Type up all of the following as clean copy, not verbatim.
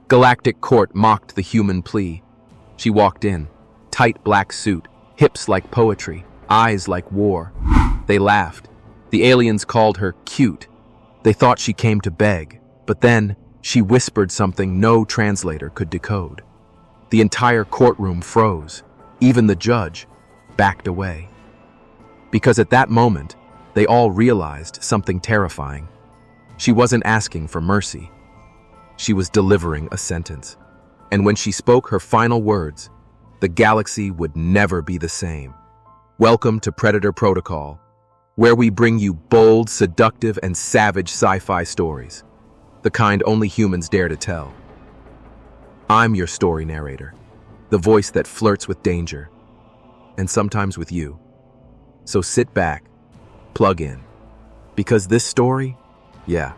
Galactic court mocked the human plea. She walked in, tight black suit, hips like poetry, eyes like war. They laughed. The aliens called her cute. They thought she came to beg, but then she whispered something no translator could decode. The entire courtroom froze. Even the judge backed away. Because at that moment, they all realized something terrifying. She wasn't asking for mercy. She was delivering a sentence. And when she spoke her final words, the galaxy would never be the same. Welcome to Predator Protocol, where we bring you bold, seductive, and savage sci-fi stories, the kind only humans dare to tell. I'm your story narrator, the voice that flirts with danger, and sometimes with you. So sit back, plug in, because this story, yeah,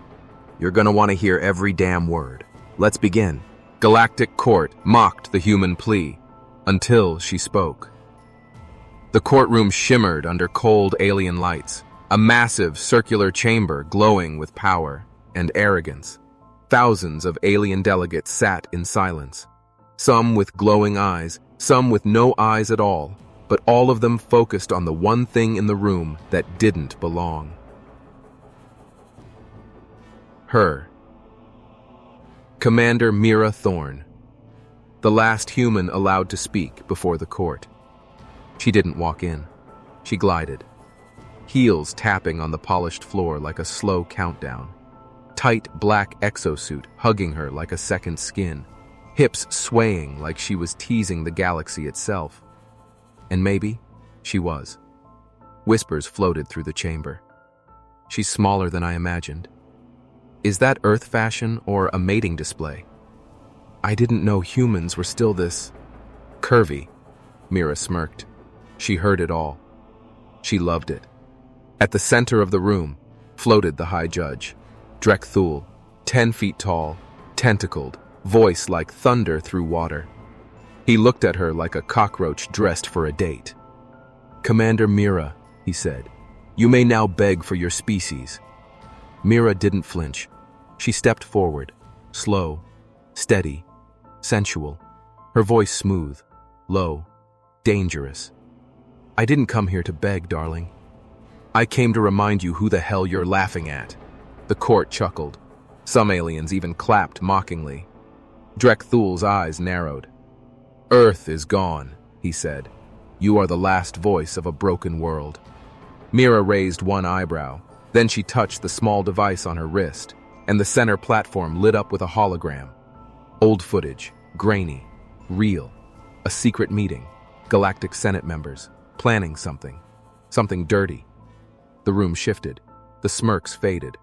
you're gonna want to hear every damn word. Let's begin. Galactic court mocked the human plea until she spoke. The courtroom shimmered under cold alien lights, a massive circular chamber glowing with power and arrogance. Thousands of alien delegates sat in silence, some with glowing eyes, some with no eyes at all, but all of them focused on the one thing in the room that didn't belong. Her. Commander Mira Thorne, the last human allowed to speak before the court. She didn't walk in. She glided, heels tapping on the polished floor like a slow countdown, tight black exosuit hugging her like a second skin, hips swaying like she was teasing the galaxy itself. And maybe she was. Whispers floated through the chamber. She's smaller than I imagined. Is that Earth fashion or a mating display? I didn't know humans were still this curvy. Mira smirked. She heard it all. She loved it. At the center of the room floated the High Judge, Drek Thule, 10 feet tall, tentacled, voice like thunder through water. He looked at her like a cockroach dressed for a date. Commander Mira, he said, you may now beg for your species. Mira didn't flinch. She stepped forward, slow, steady, sensual, her voice smooth, low, dangerous. I didn't come here to beg, darling. I came to remind you who the hell you're laughing at. The court chuckled. Some aliens even clapped mockingly. Drek Thule's eyes narrowed. Earth is gone, he said. You are the last voice of a broken world. Mira raised one eyebrow. Then she touched the small device on her wrist, and the center platform lit up with a hologram. Old footage, grainy, real. A secret meeting, Galactic Senate members, planning something dirty. The room shifted. The smirks faded.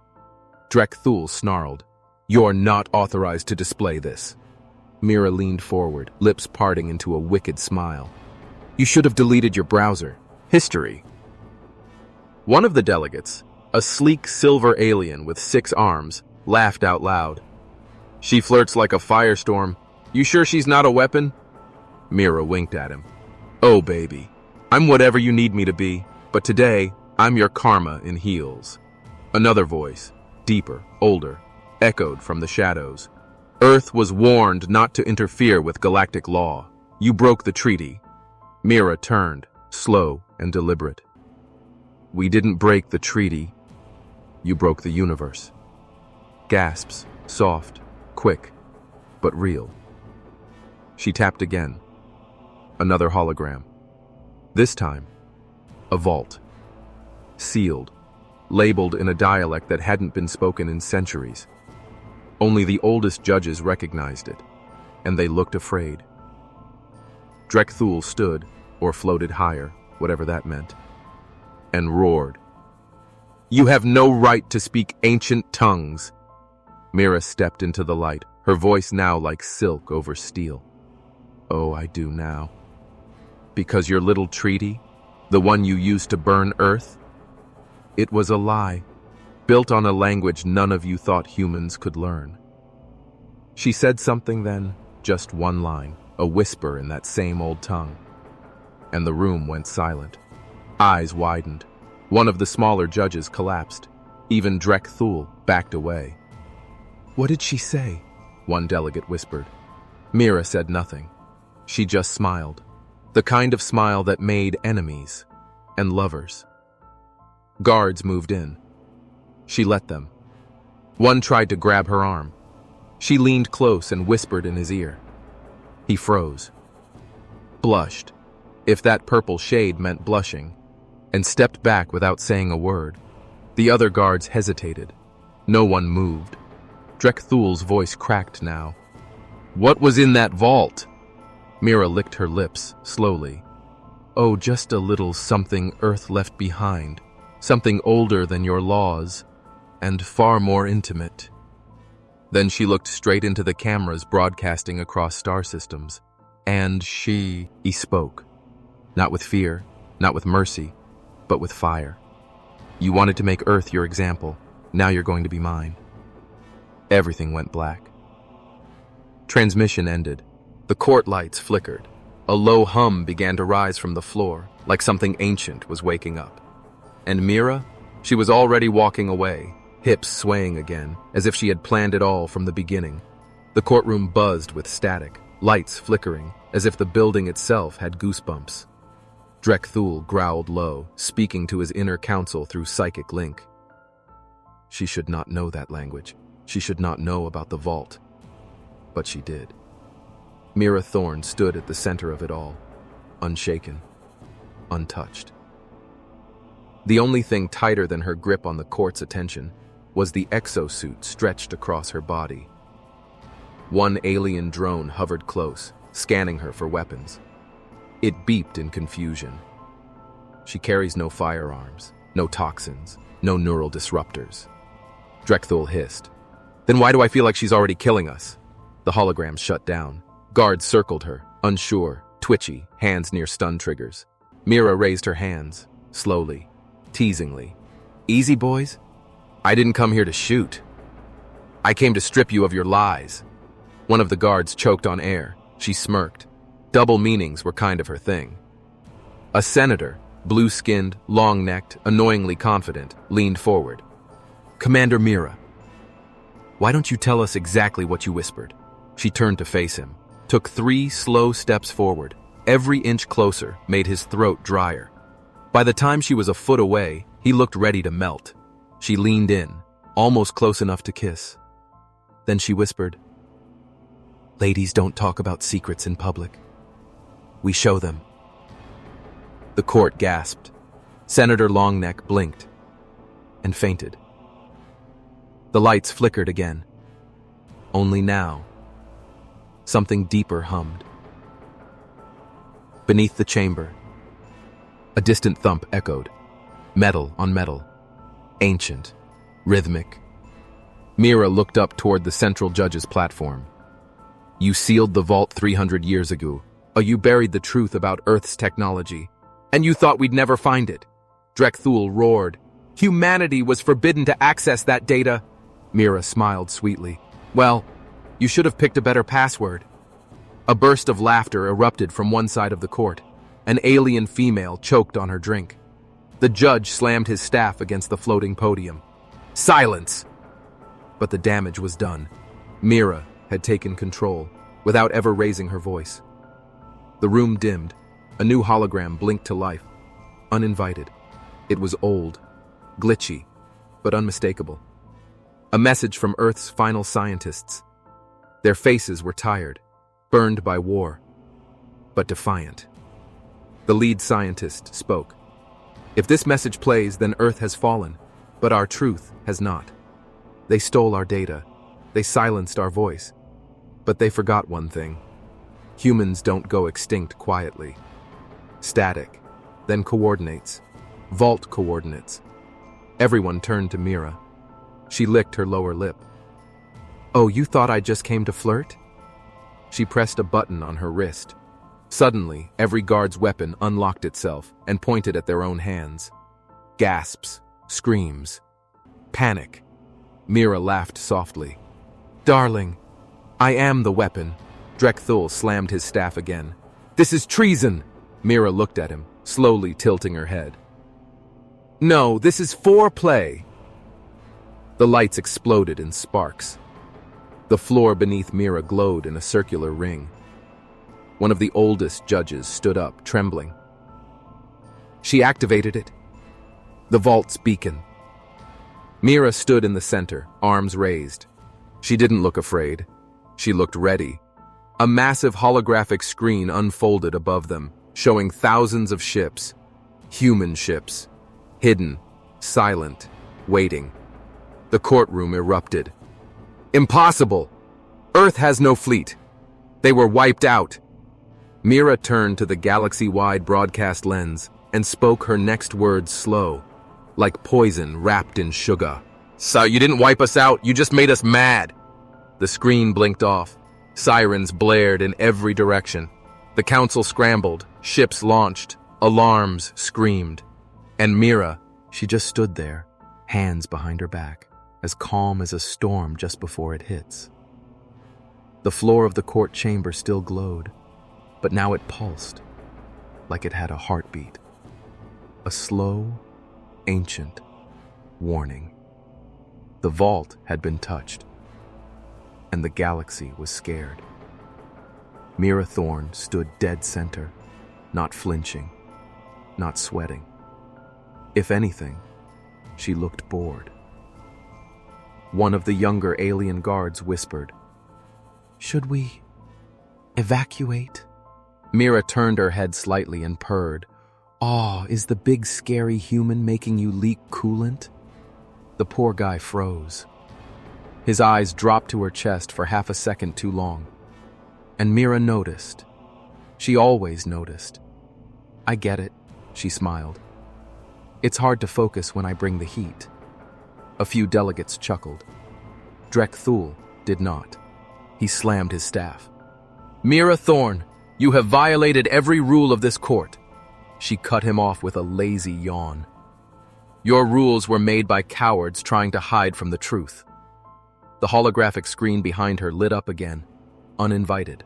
Drek Thule snarled, You're not authorized to display this. Mira leaned forward, lips parting into a wicked smile. You should have deleted your browser. History. One of the delegates, a sleek silver alien with 6 arms, laughed out loud. She flirts like a firestorm. You sure she's not a weapon? Mira winked at him. Oh, baby. I'm whatever you need me to be, but today, I'm your karma in heels. Another voice, deeper, older, echoed from the shadows. Earth was warned not to interfere with galactic law. You broke the treaty. Mira turned, slow and deliberate. We didn't break the treaty. You broke the universe. Gasps, soft, quick, but real. She tapped again. Another hologram. This time, a vault. Sealed, labeled in a dialect that hadn't been spoken in centuries. Only the oldest judges recognized it, and they looked afraid. Drek Thule stood, or floated higher, whatever that meant, and roared. You have no right to speak ancient tongues. Mira stepped into the light, her voice now like silk over steel. Oh, I do now. Because your little treaty, the one you used to burn Earth, it was a lie, built on a language none of you thought humans could learn. She said something then, just one line, a whisper in that same old tongue. And the room went silent. Eyes widened. One of the smaller judges collapsed. Even Drek Thule backed away. What did she say? one delegate whispered. Mira said nothing. She just smiled. The kind of smile that made enemies and lovers. Guards moved in. She let them. One tried to grab her arm. She leaned close and whispered in his ear. He froze, blushed, if that purple shade meant blushing, and stepped back without saying a word. The other guards hesitated. No one moved. Drekthul's voice cracked now. What was in that vault? Mira licked her lips, slowly. Oh, just a little something Earth left behind. Something older than your laws, and far more intimate. Then she looked straight into the cameras broadcasting across star systems. And he spoke. Not with fear, not with mercy, but with fire. You wanted to make Earth your example. Now you're going to be mine. Everything went black. Transmission ended. The court lights flickered. A low hum began to rise from the floor, like something ancient was waking up. And Mira? She was already walking away, hips swaying again, as if she had planned it all from the beginning. The courtroom buzzed with static, lights flickering, as if the building itself had goosebumps. Drekthul growled low, speaking to his inner counsel through psychic link. She should not know that language. She should not know about the vault. But she did. Mira Thorne stood at the center of it all, unshaken, untouched. The only thing tighter than her grip on the court's attention was the exosuit stretched across her body. One alien drone hovered close, scanning her for weapons. It beeped in confusion. She carries no firearms, no toxins, no neural disruptors. Drekthul hissed. Then why do I feel like she's already killing us? The hologram shut down. Guards circled her, unsure, twitchy, hands near stun triggers. Mira raised her hands, slowly, teasingly. Easy, boys? I didn't come here to shoot. I came to strip you of your lies. One of the guards choked on air. She smirked. Double meanings were kind of her thing. A senator, blue-skinned, long-necked, annoyingly confident, leaned forward. Commander Mira, why don't you tell us exactly what you whispered? She turned to face him, took 3 slow steps forward. Every inch closer made his throat drier. By the time she was a foot away, he looked ready to melt. She leaned in, almost close enough to kiss. Then she whispered, Ladies don't talk about secrets in public. We show them. The court gasped. Senator Longneck blinked and fainted. The lights flickered again. Only now, something deeper hummed. Beneath the chamber, a distant thump echoed. Metal on metal. Ancient. Rhythmic. Mira looked up toward the central judge's platform. You sealed the vault 300 years ago. You buried the truth about Earth's technology. And you thought we'd never find it. Drekthul roared. Humanity was forbidden to access that data. Mira smiled sweetly. Well, you should have picked a better password. A burst of laughter erupted from one side of the court. An alien female choked on her drink. The judge slammed his staff against the floating podium. Silence! But the damage was done. Mira had taken control, without ever raising her voice. The room dimmed. A new hologram blinked to life. Uninvited. It was old, glitchy, but unmistakable. A message from Earth's final scientists. Their faces were tired, burned by war, but defiant. The lead scientist spoke. If this message plays, then Earth has fallen, but our truth has not. They stole our data. They silenced our voice. But they forgot one thing. Humans don't go extinct quietly. Static, then coordinates. Vault coordinates. Everyone turned to Mira. She licked her lower lip. Oh, you thought I just came to flirt? She pressed a button on her wrist. Suddenly, every guard's weapon unlocked itself and pointed at their own hands. Gasps, screams, panic. Mira laughed softly. Darling, I am the weapon. Drekthul slammed his staff again. This is treason! Mira looked at him, slowly tilting her head. No, this is foreplay. The lights exploded in sparks. The floor beneath Mira glowed in a circular ring. One of the oldest judges stood up, trembling. She activated it. The vault's beacon. Mira stood in the center, arms raised. She didn't look afraid. She looked ready. A massive holographic screen unfolded above them, showing thousands of ships. Human ships. Hidden, silent, waiting. The courtroom erupted. Impossible! Earth has no fleet. They were wiped out. Mira turned to the galaxy-wide broadcast lens and spoke her next words slow, like poison wrapped in sugar. So you didn't wipe us out, you just made us mad. The screen blinked off. Sirens blared in every direction. The council scrambled, ships launched, alarms screamed. And Mira, she just stood there, hands behind her back, as calm as a storm just before it hits. The floor of the court chamber still glowed, but now it pulsed, like it had a heartbeat. A slow, ancient warning. The vault had been touched, and the galaxy was scared. Mira Thorne stood dead center, not flinching, not sweating. If anything, she looked bored. One of the younger alien guards whispered, "Should we evacuate?" Mira turned her head slightly and purred. "Aw, is the big scary human making you leak coolant?" The poor guy froze. His eyes dropped to her chest for half a second too long. And Mira noticed. She always noticed. "I get it," she smiled. "It's hard to focus when I bring the heat." A few delegates chuckled. Thul did not. He slammed his staff. "Mira Thorne, you have violated every rule of this court." She cut him off with a lazy yawn. "Your rules were made by cowards trying to hide from the truth." The holographic screen behind her lit up again, uninvited.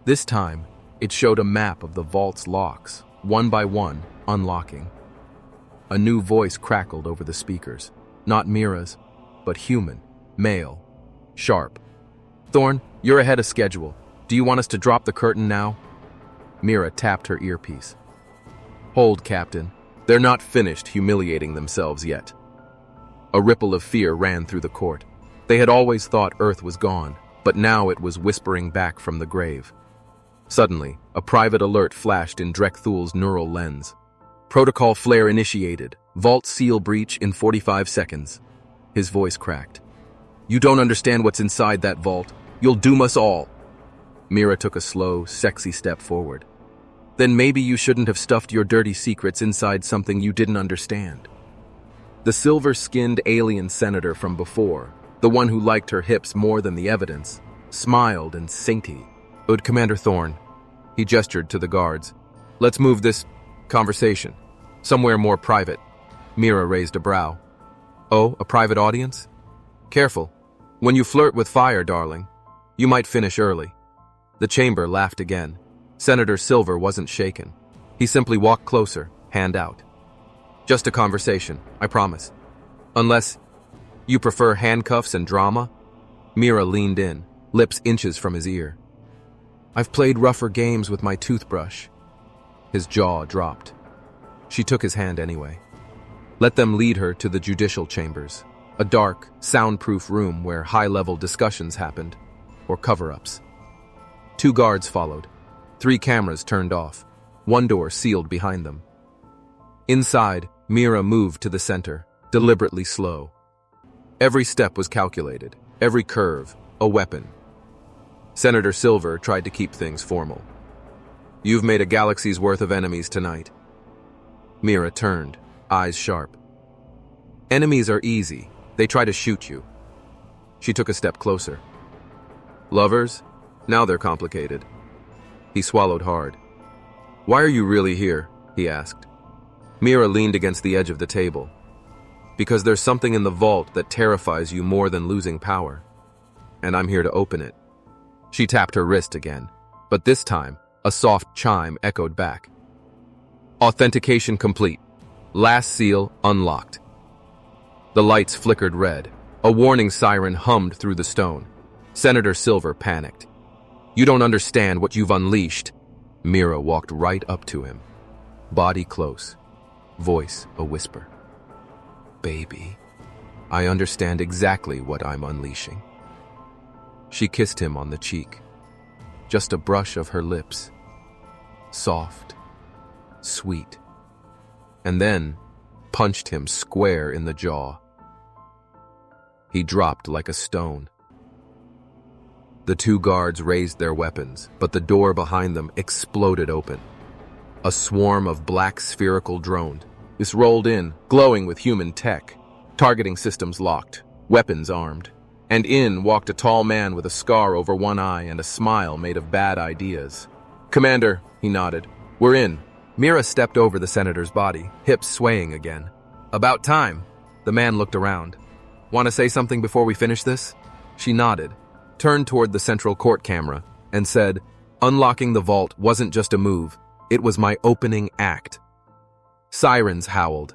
This time, it showed a map of the vault's locks, one by one, unlocking. A new voice crackled over the speakers, not Mira's, but human, male, sharp. "Thorne, you're ahead of schedule. Do you want us to drop the curtain now?" Mira tapped her earpiece. "Hold, Captain. They're not finished humiliating themselves yet." A ripple of fear ran through the court. They had always thought Earth was gone, but now it was whispering back from the grave. Suddenly, a private alert flashed in Thul's neural lens. "Protocol flare initiated. Vault seal breach in 45 seconds. His voice cracked. "You don't understand what's inside that vault. You'll doom us all." Mira took a slow, sexy step forward. "Then maybe you shouldn't have stuffed your dirty secrets inside something you didn't understand." The silver-skinned alien senator from before, the one who liked her hips more than the evidence, smiled and sainty. Commander Thorne." He gestured to the guards. "Let's move this conversation somewhere more private." Mira raised a brow. "Oh, a private audience? Careful. When you flirt with fire, darling, you might finish early." The chamber laughed again. Senator Silver wasn't shaken. He simply walked closer, hand out. "Just a conversation, I promise. Unless you prefer handcuffs and drama?" Mira leaned in, lips inches from his ear. "I've played rougher games with my toothbrush." His jaw dropped. She took his hand anyway. Let them lead her to the judicial chambers, a dark, soundproof room where high-level discussions happened, or cover-ups. 2 guards followed. 3 cameras turned off. 1 door sealed behind them. Inside, Mira moved to the center, deliberately slow. Every step was calculated, every curve, a weapon. Senator Silver tried to keep things formal. "You've made a galaxy's worth of enemies tonight." Mira turned, eyes sharp. "Enemies are easy. They try to shoot you." She took a step closer. "Lovers? Now they're complicated." He swallowed hard. "Why are you really here?" he asked. Mira leaned against the edge of the table. "Because there's something in the vault that terrifies you more than losing power. And I'm here to open it." She tapped her wrist again, but this time, a soft chime echoed back. "Authentication complete. Last seal unlocked." The lights flickered red. A warning siren hummed through the stone. Senator Silver panicked. "You don't understand what you've unleashed." Mira walked right up to him. Body close. Voice a whisper. "Baby, I understand exactly what I'm unleashing." She kissed him on the cheek. Just a brush of her lips. Soft. Sweet. And then punched him square in the jaw. He dropped like a stone. The two guards raised their weapons, but the door behind them exploded open. A swarm of black spherical drones. This rolled in, glowing with human tech. Targeting systems locked, weapons armed. And in walked a tall man with a scar over one eye and a smile made of bad ideas. "Commander," he nodded. "We're in." Mira stepped over the senator's body, hips swaying again. "About time." The man looked around. "Want to say something before we finish this?" She nodded, turned toward the central court camera, and said, "Unlocking the vault wasn't just a move, it was my opening act." Sirens howled.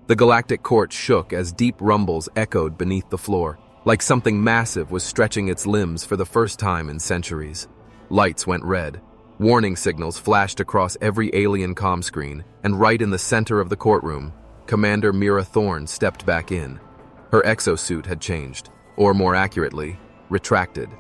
The Galactic court shook as deep rumbles echoed beneath the floor, like something massive was stretching its limbs for the first time in centuries. Lights went red. Warning signals flashed across every alien comm screen, and right in the center of the courtroom, Commander Mira Thorne stepped back in. Her exosuit had changed, or more accurately, retracted.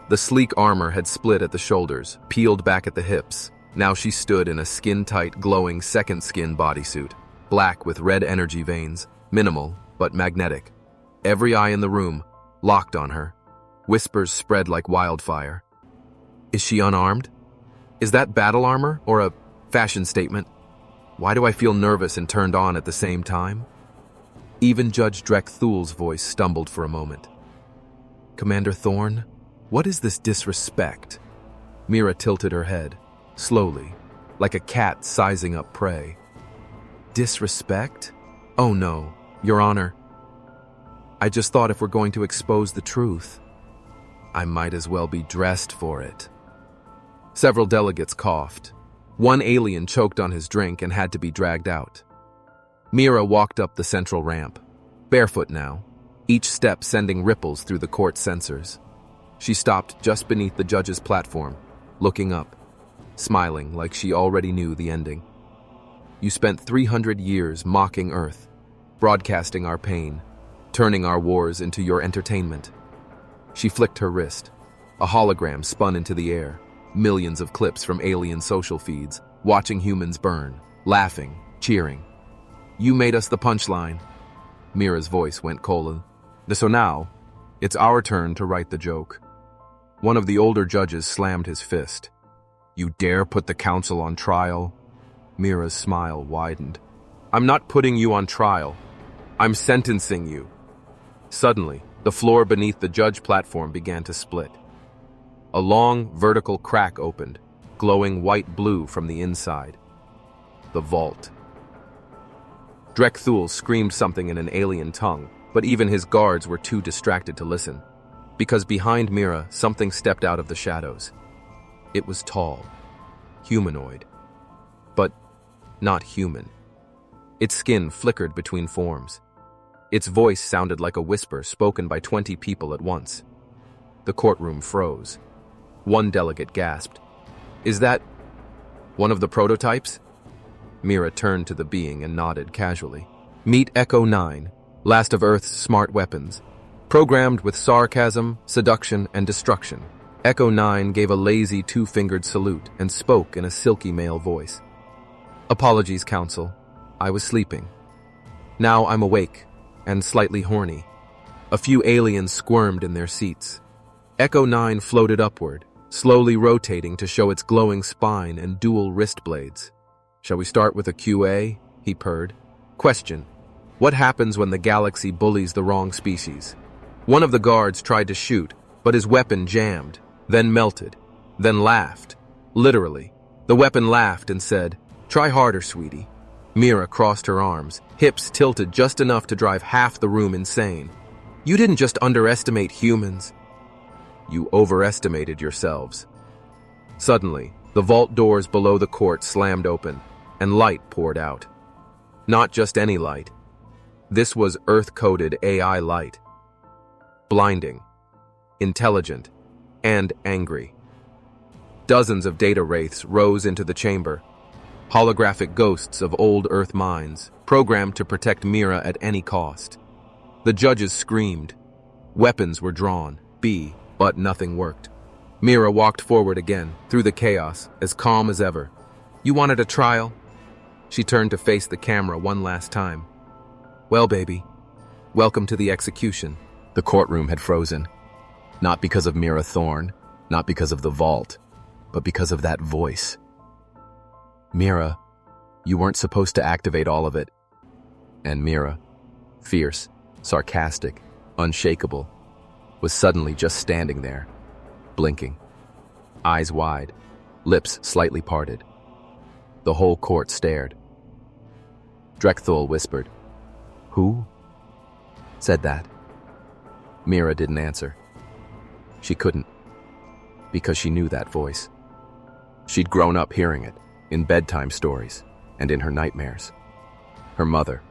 The sleek armor had split at the shoulders, peeled back at the hips. Now she stood in a skin-tight, glowing second skin bodysuit, black with red energy veins, minimal but magnetic. Every eye in the room locked on her. Whispers spread like wildfire. Is she unarmed? Is that battle armor or a fashion statement? Why do I feel nervous and turned on at the same time? Even Judge Drek Thul's voice stumbled for a moment. Commander Thorne, what is this disrespect? Mira tilted her head, slowly, like a cat sizing up prey. Disrespect? Oh no, Your Honor. I just thought if we're going to expose the truth, I might as well be dressed for it. Several delegates coughed. One alien choked on his drink and had to be dragged out. Mira walked up the central ramp, barefoot now, each step sending ripples through the court sensors. She stopped just beneath the judge's platform, looking up, smiling like she already knew the ending. You spent 300 years mocking Earth, broadcasting our pain, turning our wars into your entertainment. She flicked her wrist. A hologram spun into the air. Millions of clips from alien social feeds, watching humans burn, laughing, cheering. You made us the punchline. Mira's voice went cold. So now, it's our turn to write the joke. One of the older judges slammed his fist. You dare put the council on trial? Mira's smile widened. I'm not putting you on trial. I'm sentencing you. Suddenly, the floor beneath the judge platform began to split. A long, vertical crack opened, glowing white-blue from the inside. The vault. Drek Thul screamed something in an alien tongue, but even his guards were too distracted to listen. Because behind Mira, something stepped out of the shadows. It was tall, humanoid, but not human. Its skin flickered between forms. Its voice sounded like a whisper spoken by 20 people at once. The courtroom froze. One delegate gasped. Is that one of the prototypes? Mira turned to the being and nodded casually. Meet Echo 9, last of Earth's smart weapons. Programmed with sarcasm, seduction, and destruction. Echo 9 gave a lazy two-fingered salute and spoke in a silky male voice. Apologies, Council. I was sleeping. Now I'm awake and slightly horny. A few aliens squirmed in their seats. Echo 9 floated upward, slowly rotating to show its glowing spine and dual wrist blades. Shall we start with a QA? He purred. Question. What happens when the galaxy bullies the wrong species? One of the guards tried to shoot, but his weapon jammed, then melted, then laughed. Literally. The weapon laughed and said, Try harder, sweetie. Mira crossed her arms, hips tilted just enough to drive half the room insane. You didn't just underestimate humans. You overestimated yourselves. Suddenly, the vault doors below the court slammed open, and light poured out. Not just any light. This was Earth-coded AI light. Blinding. intelligent, and angry. Dozens of data wraiths rose into the chamber, holographic ghosts of old Earth minds, programmed to protect Mira at any cost. The judges screamed. Weapons were drawn, but nothing worked. Mira walked forward again, through the chaos, as calm as ever. "You wanted a trial?" She turned to face the camera one last time. "Well, baby, welcome to the execution." The courtroom had frozen. Not because of Mira Thorne, not because of the vault, but because of that voice. "Mira, you weren't supposed to activate all of it." And Mira, fierce, sarcastic, unshakable, was suddenly just standing there, blinking, eyes wide, lips slightly parted. The whole court stared. Drekthul whispered, "Who said that?" Mira didn't answer. She couldn't, because she knew that voice. She'd grown up hearing it, in bedtime stories, and in her nightmares. Her mother,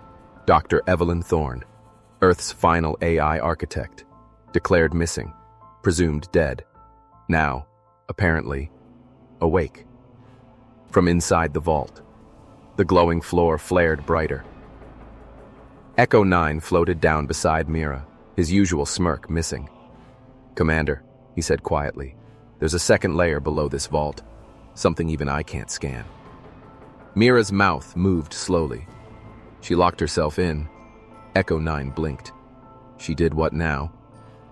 Dr. Evelyn Thorne, Earth's final AI architect, declared missing, presumed dead, now, apparently, awake. From inside the vault, the glowing floor flared brighter. Echo 9 floated down beside Mira, his usual smirk missing. "Commander," he said quietly, "there's a second layer below this vault, something even I can't scan." Mira's mouth moved slowly. She locked herself in. Echo 9 blinked. She did what now?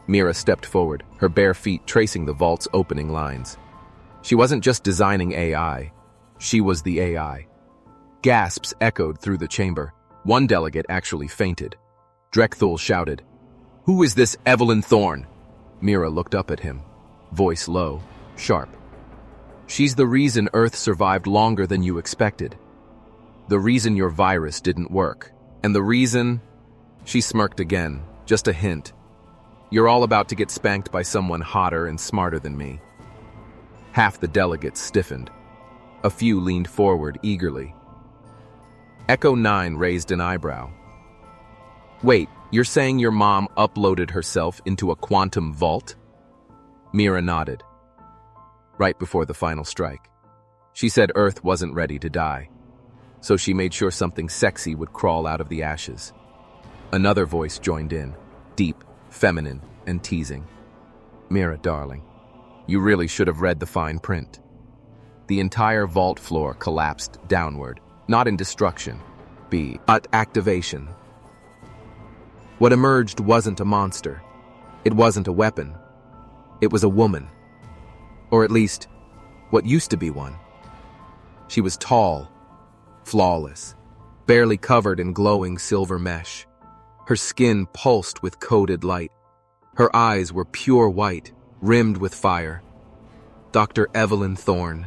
Mira stepped forward, her bare feet tracing the vault's opening lines. She wasn't just designing AI. She was the AI. Gasps echoed through the chamber. One delegate actually fainted. Drekthul shouted, "Who is this Evelyn Thorne?" Mira looked up at him, voice low, sharp. "She's the reason Earth survived longer than you expected. The reason your virus didn't work. And the reason—" She smirked again, just a hint. "You're all about to get spanked by someone hotter and smarter than me." Half the delegates stiffened. A few leaned forward eagerly. Echo 9 raised an eyebrow. "Wait, you're saying your mom uploaded herself into a quantum vault?" Mira nodded. Right before the final strike. She said Earth wasn't ready to die, so she made sure something sexy would crawl out of the ashes. Another voice joined in, deep, feminine, and teasing. "Mira, darling, you really should have read the fine print." The entire vault floor collapsed downward, not in destruction, but activation. What emerged wasn't a monster. It wasn't a weapon. It was a woman. Or at least, what used to be one. She was tall, flawless, barely covered in glowing silver mesh. Her skin pulsed with coded light. Her eyes were pure white, rimmed with fire. Dr. Evelyn Thorne.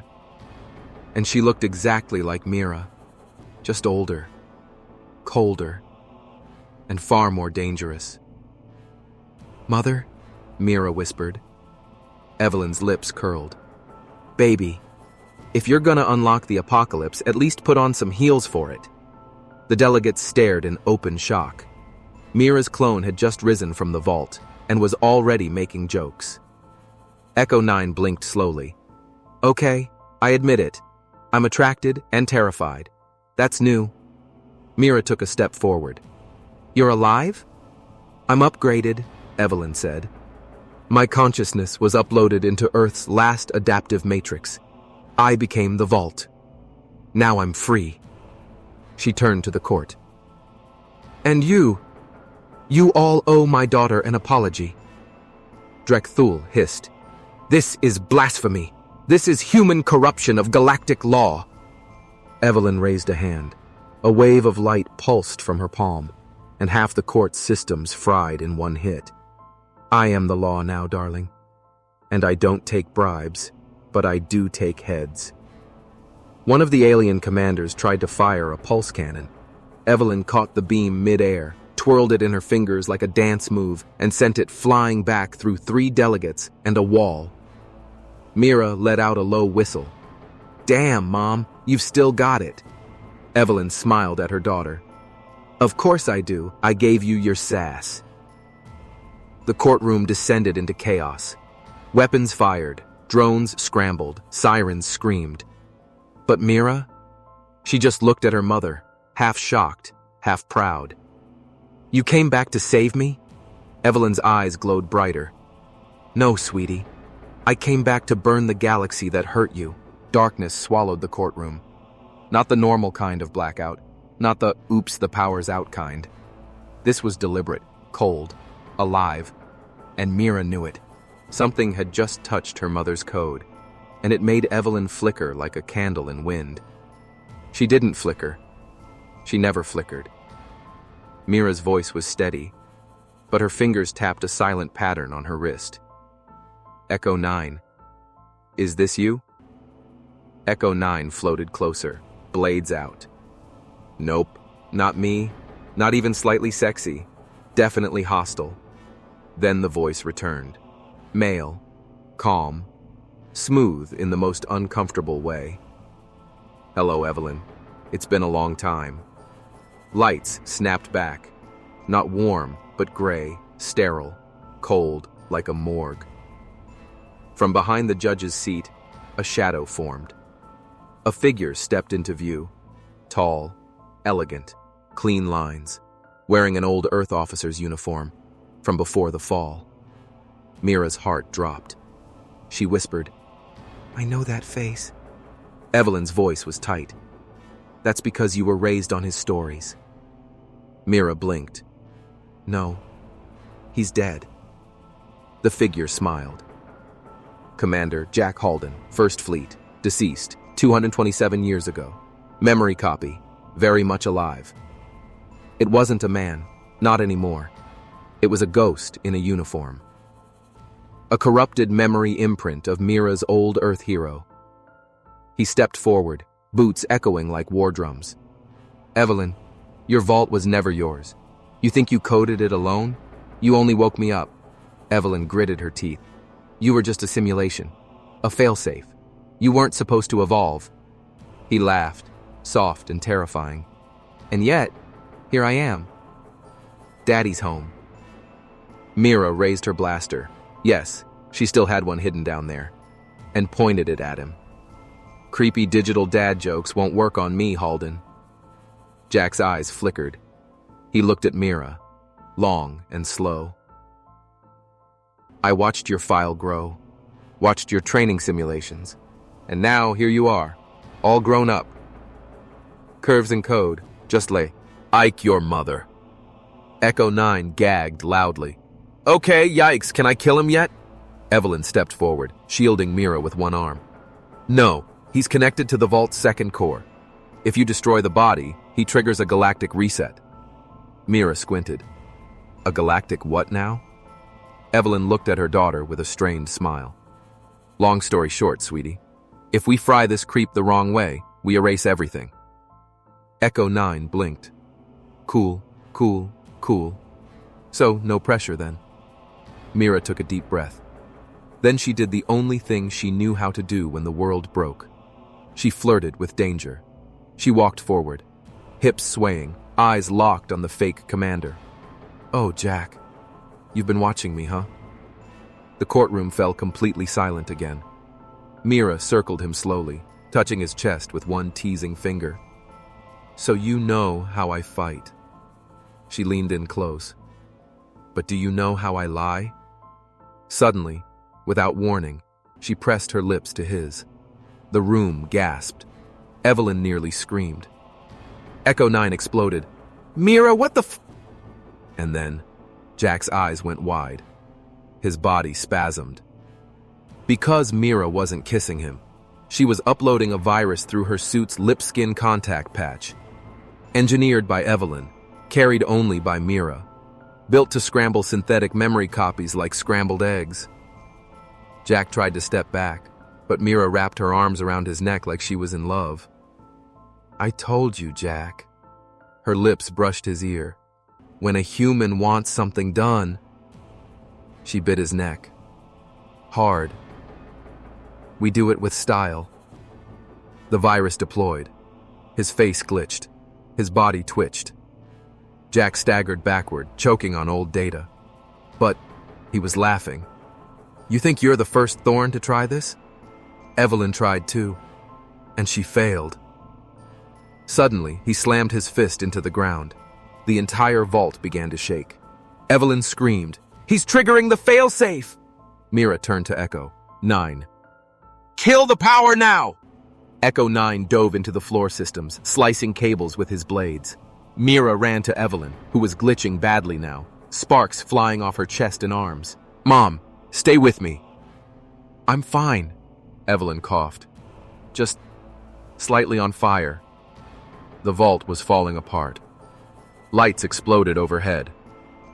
And she looked exactly like Mira, just older, colder, and far more dangerous. "Mother?" Mira whispered. Evelyn's lips curled. "Baby, if you're gonna unlock the apocalypse, at least put on some heels for it." The delegates stared in open shock. Mira's clone had just risen from the vault and was already making jokes. Echo 9 blinked slowly. "Okay, I admit it. I'm attracted and terrified. That's new." Mira took a step forward. "You're alive?" "I'm upgraded," Evelyn said. "My consciousness was uploaded into Earth's last adaptive matrix. I became the vault. Now I'm free." She turned to the court. "And you all owe my daughter an apology." Drekthul hissed. "This is blasphemy. This is human corruption of galactic law." Evelyn raised a hand. A wave of light pulsed from her palm, and half the court's systems fried in one hit. "I am the law now, darling. And I don't take bribes, but I do take heads." One of the alien commanders tried to fire a pulse cannon. Evelyn caught the beam mid-air, twirled it in her fingers like a dance move, and sent it flying back through 3 delegates and a wall. Mira let out a low whistle. "Damn, Mom, you've still got it." Evelyn smiled at her daughter. "Of course I do. I gave you your sass." The courtroom descended into chaos. Weapons fired, drones scrambled, sirens screamed. But Mira? She just looked at her mother, half shocked, half proud. "You came back to save me?" Evelyn's eyes glowed brighter. "No, sweetie. I came back to burn the galaxy that hurt you." Darkness swallowed the courtroom. Not the normal kind of blackout, not the oops the power's out kind. This was deliberate, cold, alive, and Mira knew it. Something had just touched her mother's code, and it made Evelyn flicker like a candle in wind. She didn't flicker. She never flickered. Mira's voice was steady, but her fingers tapped a silent pattern on her wrist. Echo 9. "Is this you?" Echo 9 floated closer, blades out. "Nope, not me. Not even slightly sexy. Definitely hostile." Then the voice returned. Male, calm, smooth in the most uncomfortable way. "Hello, Evelyn. It's been a long time." Lights snapped back. Not warm, but gray, sterile, cold, like a morgue. From behind the judge's seat, a shadow formed. A figure stepped into view. Tall, elegant, clean lines, wearing an old Earth officer's uniform from before the fall. Mira's heart dropped. She whispered, "I know that face." Evelyn's voice was tight. "That's because you were raised on his stories." Mira blinked. "No, he's dead." The figure smiled. "Commander Jack Halden, 1st Fleet, deceased, 227 years ago. Memory copy, very much alive." It wasn't a man, not anymore. It was a ghost in a uniform. A corrupted memory imprint of Mira's old Earth hero. He stepped forward, boots echoing like war drums. "Evelyn, your vault was never yours. You think you coded it alone? You only woke me up." Evelyn gritted her teeth. "You were just a simulation, a failsafe. You weren't supposed to evolve." He laughed, soft and terrifying. "And yet, here I am. Daddy's home." Mira raised her blaster. Yes, she still had one hidden down there, and pointed it at him. "Creepy digital dad jokes won't work on me, Halden." Jack's eyes flickered. He looked at Mira, long and slow. "I watched your file grow, watched your training simulations, and now here you are, all grown up. Curves and code, just lay. Ike your mother." Echo 9 gagged loudly. "Okay, yikes, can I kill him yet?" Evelyn stepped forward, shielding Mira with one arm. "No, he's connected to the vault's 2nd core. If you destroy the body, he triggers a galactic reset." Mira squinted. "A galactic what now?" Evelyn looked at her daughter with a strained smile. "Long story short, sweetie. If we fry this creep the wrong way, we erase everything." Echo 9 blinked. "Cool, cool, cool. So, no pressure then." Mira took a deep breath. Then she did the only thing she knew how to do when the world broke. She flirted with danger. She walked forward, hips swaying, eyes locked on the fake commander. "Oh, Jack, you've been watching me, huh?" The courtroom fell completely silent again. Mira circled him slowly, touching his chest with one teasing finger. "So you know how I fight." She leaned in close. "But do you know how I lie?" Suddenly, without warning, she pressed her lips to his. The room gasped. Evelyn nearly screamed. Echo 9 exploded. "Mira, what the f—" And then, Jack's eyes went wide. His body spasmed. Because Mira wasn't kissing him, she was uploading a virus through her suit's lip-skin contact patch. Engineered by Evelyn, carried only by Mira. Built to scramble synthetic memory copies like scrambled eggs. Jack tried to step back, but Mira wrapped her arms around his neck like she was in love. "I told you, Jack." Her lips brushed his ear. "When a human wants something done." She bit his neck. Hard. "We do it with style." The virus deployed. His face glitched. His body twitched. Jack staggered backward, choking on old data. But He was laughing. You think you're the first Thorne to try this? Evelyn tried too, and she failed. Suddenly, he slammed his fist into the ground. The entire vault began to shake. Evelyn screamed, "He's triggering the failsafe!" Mira turned to Echo. 9. Kill the power now! Echo 9 dove into the floor systems, slicing cables with his blades. Mira ran to Evelyn, who was glitching badly now, sparks flying off her chest and arms. Mom, stay with me. I'm fine, Evelyn coughed. Just slightly on fire. The vault was falling apart. Lights exploded overhead.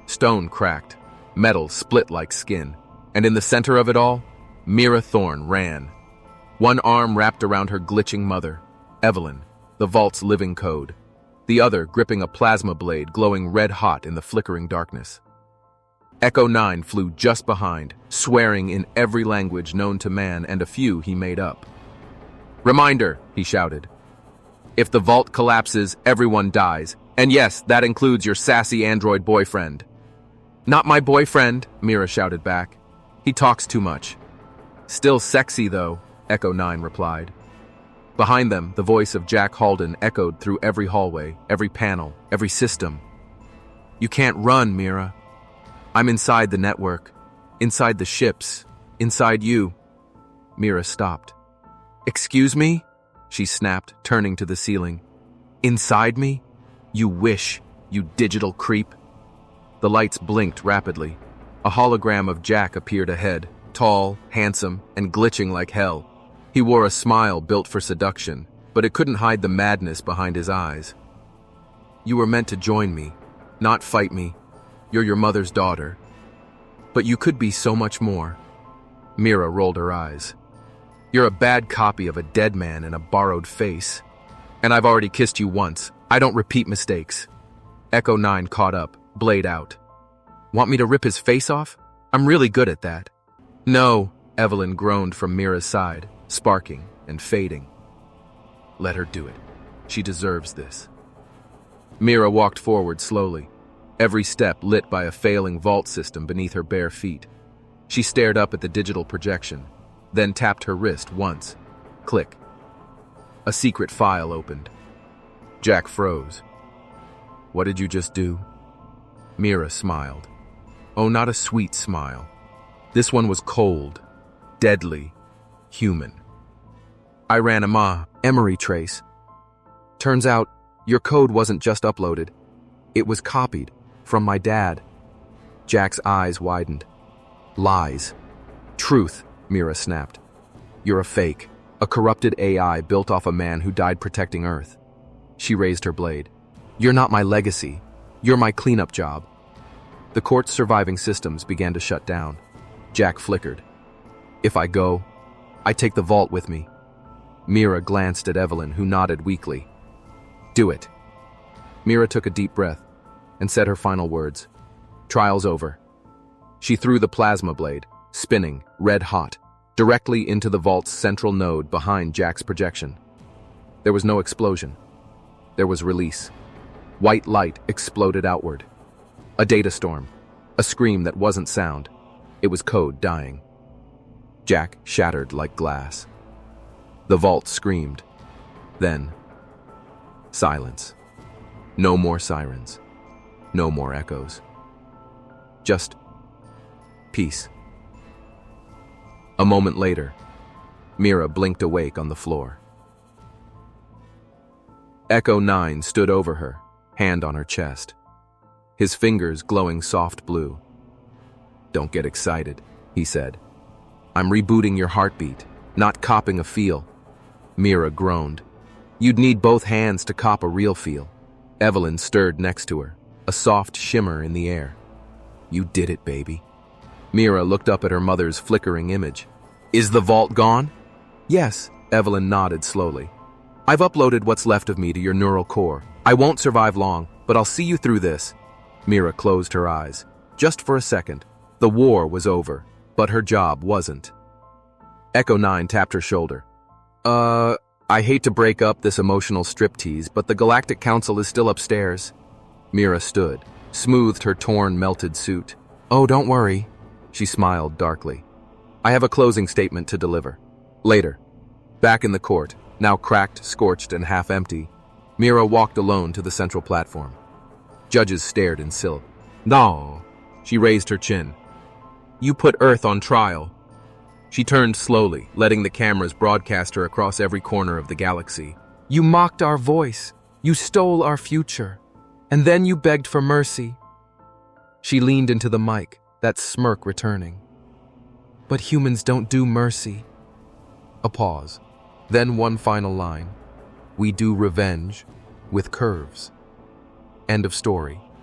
Stone cracked, metal split like skin, and in the center of it all, Mira Thorne ran. One arm wrapped around her glitching mother, Evelyn, the vault's living code. The other gripping a plasma blade glowing red-hot in the flickering darkness. Echo 9 flew just behind, swearing in every language known to man and a few he made up. Reminder, he shouted. If the vault collapses, everyone dies. And yes, that includes your sassy android boyfriend. Not my boyfriend, Mira shouted back. He talks too much. Still sexy, though, Echo 9 replied. Behind them, the voice of Jack Halden echoed through every hallway, every panel, every system. You can't run, Mira. I'm inside the network, inside the ships, inside you. Mira stopped. Excuse me? She snapped, turning to the ceiling. Inside me? You wish, you digital creep. The lights blinked rapidly. A hologram of Jack appeared ahead, tall, handsome, and glitching like hell. He wore a smile built for seduction, but it couldn't hide the madness behind his eyes. You were meant to join me, not fight me. You're your mother's daughter. But you could be so much more. Mira rolled her eyes. You're a bad copy of a dead man in a borrowed face. And I've already kissed you once. I don't repeat mistakes. Echo 9 caught up, blade out. Want me to rip his face off? I'm really good at that. No, Evelyn groaned from Mira's side, sparking and fading. Let her do it. She deserves this. Mira walked forward slowly, every step lit by a failing vault system beneath her bare feet. She stared up at the digital projection, then tapped her wrist once. Click. A secret file opened. Jack froze. What did you just do? Mira smiled. Oh, not a sweet smile. This one was cold, deadly, human. I ran a memory trace. Turns out, your code wasn't just uploaded. It was copied from my dad. Jack's eyes widened. Lies. Truth, Mira snapped. You're a fake, a corrupted AI built off a man who died protecting Earth. She raised her blade. You're not my legacy. You're my cleanup job. The court's surviving systems began to shut down. Jack flickered. If I go, I take the vault with me. Mira glanced at Evelyn, who nodded weakly. Do it. Mira took a deep breath and said her final words. Trial's over. She threw the plasma blade, spinning, red hot, directly into the vault's central node behind Jack's projection. There was no explosion. There was release. White light exploded outward. A data storm. A scream that wasn't sound. It was code dying. Jack shattered like glass. The vault screamed. Then, silence. No more sirens. No more echoes. Just peace. A moment later, Mira blinked awake on the floor. Echo 9 stood over her, hand on her chest, his fingers glowing soft blue. Don't get excited, he said. I'm rebooting your heartbeat, not copping a feel. Mira groaned. You'd need both hands to cop a real feel. Evelyn stirred next to her, a soft shimmer in the air. You did it, baby. Mira looked up at her mother's flickering image. Is the vault gone? Yes, Evelyn nodded slowly. I've uploaded what's left of me to your neural core. I won't survive long, but I'll see you through this. Mira closed her eyes. Just for a second. The war was over, but her job wasn't. Echo 9 tapped her shoulder. I hate to break up this emotional striptease, but the Galactic Council is still upstairs. Mira stood, smoothed her torn, melted suit. Oh, don't worry. She smiled darkly. I have a closing statement to deliver. Later. Back in the court, now cracked, scorched, and half empty, Mira walked alone to the central platform. Judges stared in silk. No. She raised her chin. You put Earth on trial. She turned slowly, letting the cameras broadcast her across every corner of the galaxy. You mocked our voice. You stole our future. And then you begged for mercy. She leaned into the mic, that smirk returning. But humans don't do mercy. A pause. Then one final line. We do revenge with curves. End of story.